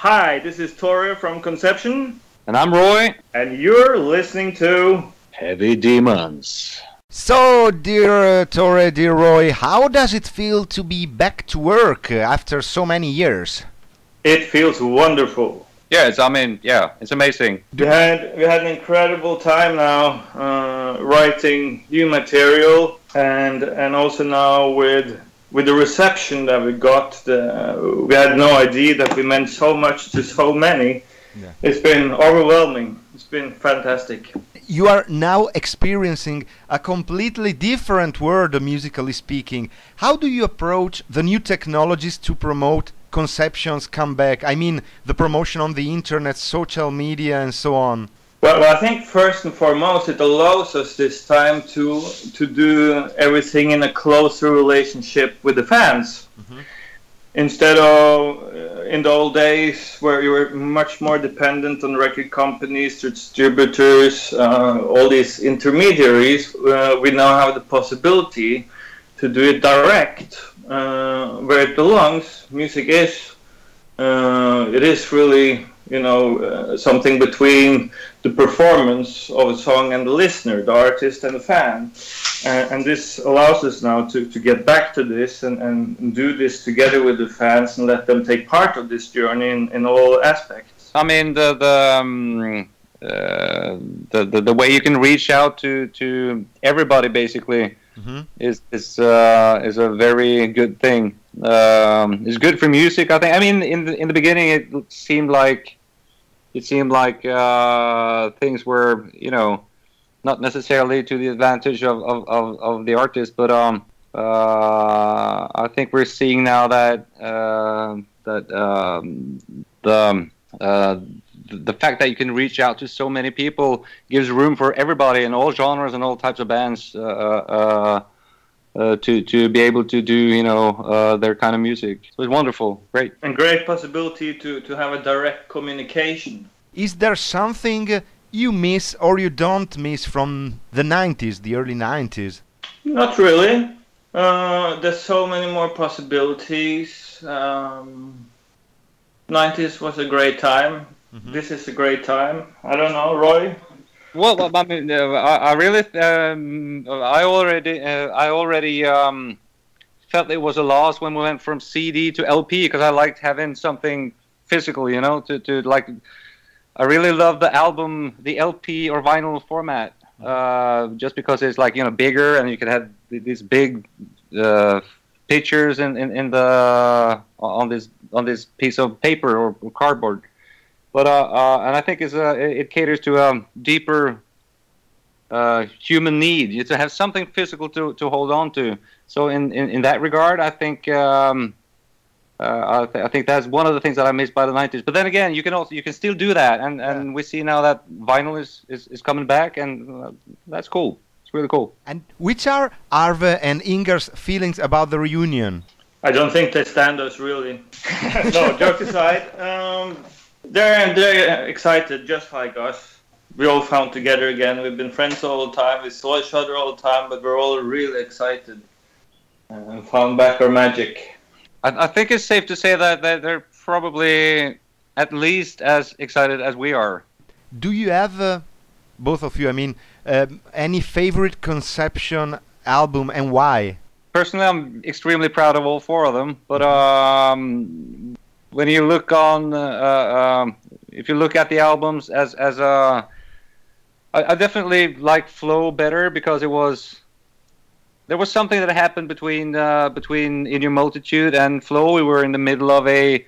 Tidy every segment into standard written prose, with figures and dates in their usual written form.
Hi, this is Tore from Conception. And I'm Roy. And you're listening to Heavy Demons. So, dear Tore, dear Roy, how does it feel to be back to work after so many years? It feels wonderful. Yeah, it's amazing. We had an incredible time now writing new material, and also now with the reception that we got. We had no idea that we meant so much to so many. Yeah. It's been overwhelming. It's been fantastic. You are now experiencing a completely different world, musically speaking. How do you approach the new technologies to promote Conception's comeback? I mean, the promotion on the internet, social media, and so on. Well, I think first and foremost, it allows us this time to do everything in a closer relationship with the fans. Mm-hmm. Instead of in the old days where you were much more dependent on record companies, distributors, all these intermediaries, we now have the possibility to do it direct, where it belongs. Music is, it is really, something between the performance of a song and the listener, the artist and the fan. And this allows us now to get back to this and do this together with the fans and let them take part of this journey in all aspects. I mean, the way you can reach out to everybody basically mm-hmm. is a very good thing. It's good for music, I think. I mean, in the beginning, it seemed like things were, not necessarily to the advantage of the artist, but I think we're seeing now that the fact that you can reach out to so many people gives room for everybody in all genres and all types of bands to be able to do their kind of music. So it's wonderful, great, and great possibility to have a direct communication. Is there something you miss or you don't miss from the 90s, the early 90s? Not really. There's so many more possibilities. 90s was a great time. Mm-hmm. This is a great time. I don't know, Roy? Well, I mean, I really, I already felt it was a loss when we went from CD to LP because I liked having something physical, to like. I really love the album, the LP or vinyl format, just because it's like bigger and you can have these big pictures on this piece of paper or cardboard. But and I think it caters to a deeper human need, to have something physical to hold on to. So in that regard, I think. I think that's one of the things that I missed by the 90s. But then again, you can still do that, and we see now that vinyl is coming back, and that's cool. It's really cool. And which are Arve and Inger's feelings about the reunion? I don't think they stand us really. No, jokes aside, they're excited just like us. We all found together again. We've been friends all the time. We saw each other all the time, but we're all really excited and found back our magic. I think it's safe to say that they're probably at least as excited as we are. Do you have, both of you, I mean, any favorite Conception album and why? Personally, I'm extremely proud of all four of them. But when you look on, if you look at the albums I definitely like Flow better because there was something that happened between In Your Multitude and Flow. We were in the middle of a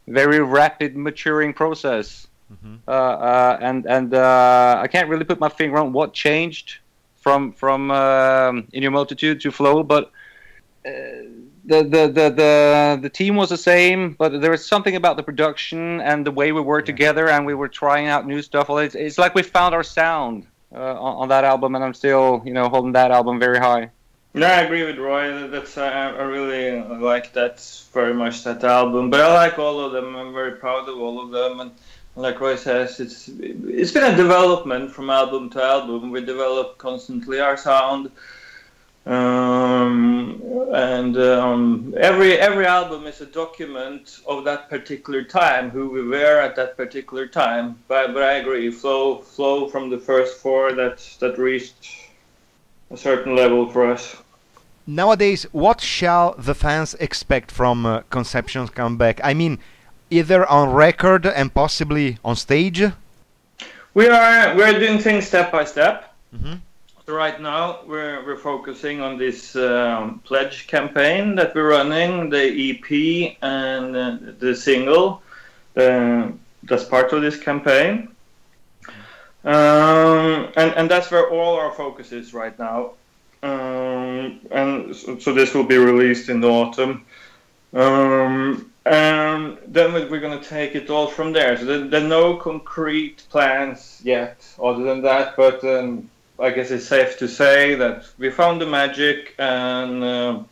very rapid maturing process, mm-hmm. and I can't really put my finger on what changed from In Your Multitude to Flow, but the team was the same. But there was something about the production and the way we worked together, and we were trying out new stuff. It's like we found our sound. On that album, and I'm still, holding that album very high. Yeah, I agree with Roy. That's I really like that very much, that album. But I like all of them. I'm very proud of all of them. And like Roy says, it's been a development from album to album. We develop constantly our sound. Every album is a document of that particular time, who we were at that particular time. But I agree, flow from the first four that reached a certain level for us. Nowadays, what shall the fans expect from Conception's comeback? I mean, either on record and possibly on stage? We're doing things step by step. Mm-hmm. So right now we're focusing on this pledge campaign that we're running, the EP and the single. That's part of this campaign, and that's where all our focus is right now. And so this will be released in the autumn. And then we're going to take it all from there. So there are no concrete plans yet other than that, but I guess it's safe to say that we found the magic, and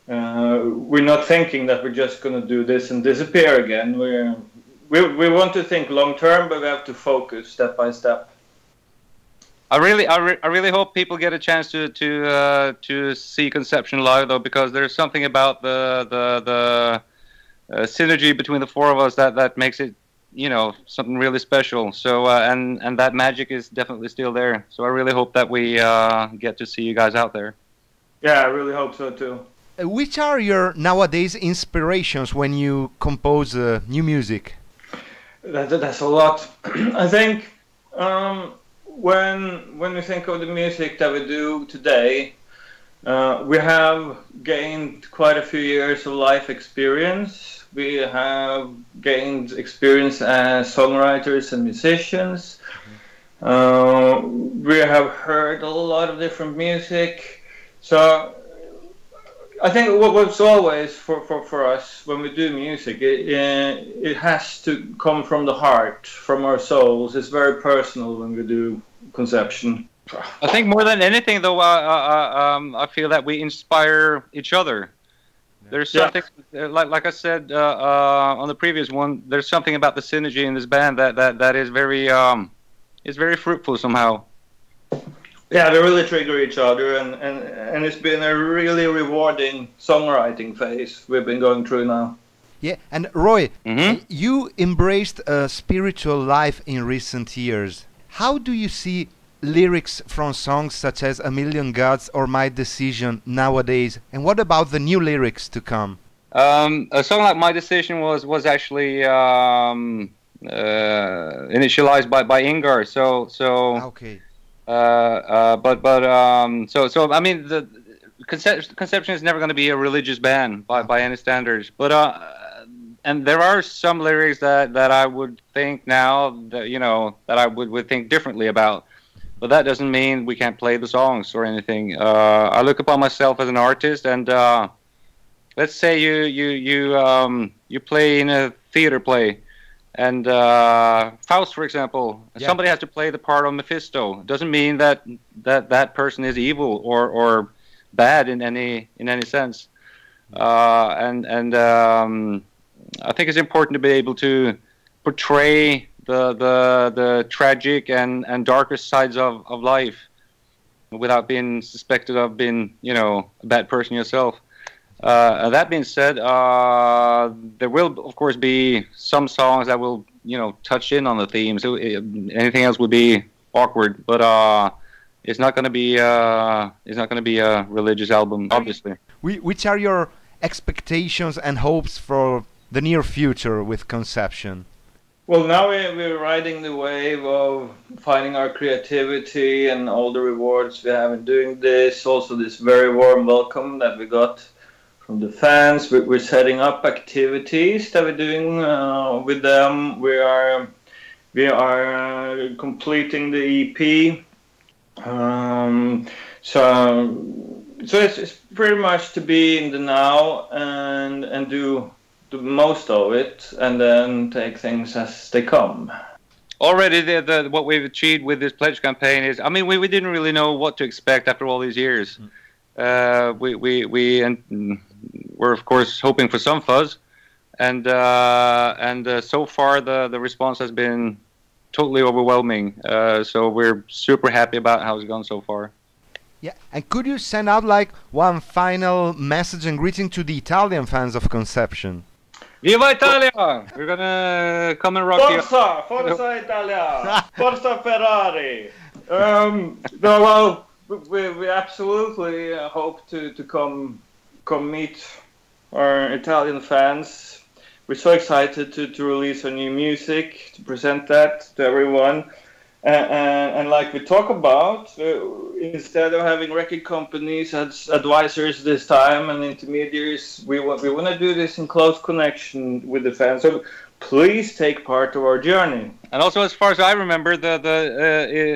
we're not thinking that we're just going to do this and disappear again. We want to think long term, but we have to focus step by step. I really hope people get a chance to see Conception live, though, because there's something about the synergy between the four of us that makes it, something really special. So and that magic is definitely still there. So I really hope that we get to see you guys out there. Yeah, I really hope so too. Which are your nowadays inspirations when you compose new music? That's a lot. I think when we think of the music that we do today, we have gained quite a few years of life experience. We have gained experience as songwriters and musicians. We have heard a lot of different music. So I think what's always for us when we do music, it has to come from the heart, from our souls. It's very personal when we do Conception. I think more than anything, though, I feel that we inspire each other. There's something, like I said on the previous one, there's something about the synergy in this band that is very fruitful somehow. Yeah, they really trigger each other, and it's been a really rewarding songwriting phase we've been going through now. Yeah, and Roy, Mm-hmm. you embraced a spiritual life in recent years. How do you see lyrics from songs such as A Million Gods or My Decision nowadays? And what about the new lyrics to come? A song like My Decision was actually initialized by Ingar. So Okay. So I mean, the Conception is never going to be a religious band by any standards. But and there are some lyrics that I would think now that I would think differently about. But that doesn't mean we can't play the songs or anything. I look upon myself as an artist, and let's say you play in a theater play, and Faust, for example, somebody has to play the part of Mephisto. Doesn't mean that person is evil or bad in any sense. And I think it's important to be able to portray the tragic and darker sides of life without being suspected of being a bad person yourself. That being said, there will of course be some songs that will touch in on the themes. Anything else would be awkward, but it's not going to be a religious album, obviously. Which are your expectations and hopes for the near future with Conception? Well, now we're riding the wave of finding our creativity and all the rewards we have in doing this. Also, this very warm welcome that we got from the fans. We're setting up activities that we're doing with them. We are completing the EP. So it's pretty much to be in the now and do the most of it, and then take things as they come. Already, what we've achieved with this pledge campaign is, I mean, we didn't really know what to expect after all these years. We're of course hoping for some fuzz, and so far the response has been totally overwhelming. So we're super happy about how it's gone so far. Yeah, and could you send out like one final message and greeting to the Italian fans of Conception? Viva Italia! We're gonna come and rock you. Forza! Forza Italia! Forza Ferrari! No, well, we absolutely hope to come meet our Italian fans. We're so excited to release our new music, to present that to everyone. And like we talk about, instead of having record companies as advisors this time and intermediaries, we want to do this in close connection with the fans. So please take part of our journey. And also, as far as I remember, the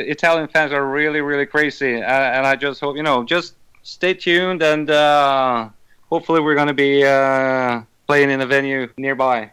Italian fans are really, really crazy. And I just hope, just stay tuned, and hopefully we're going to be playing in a venue nearby.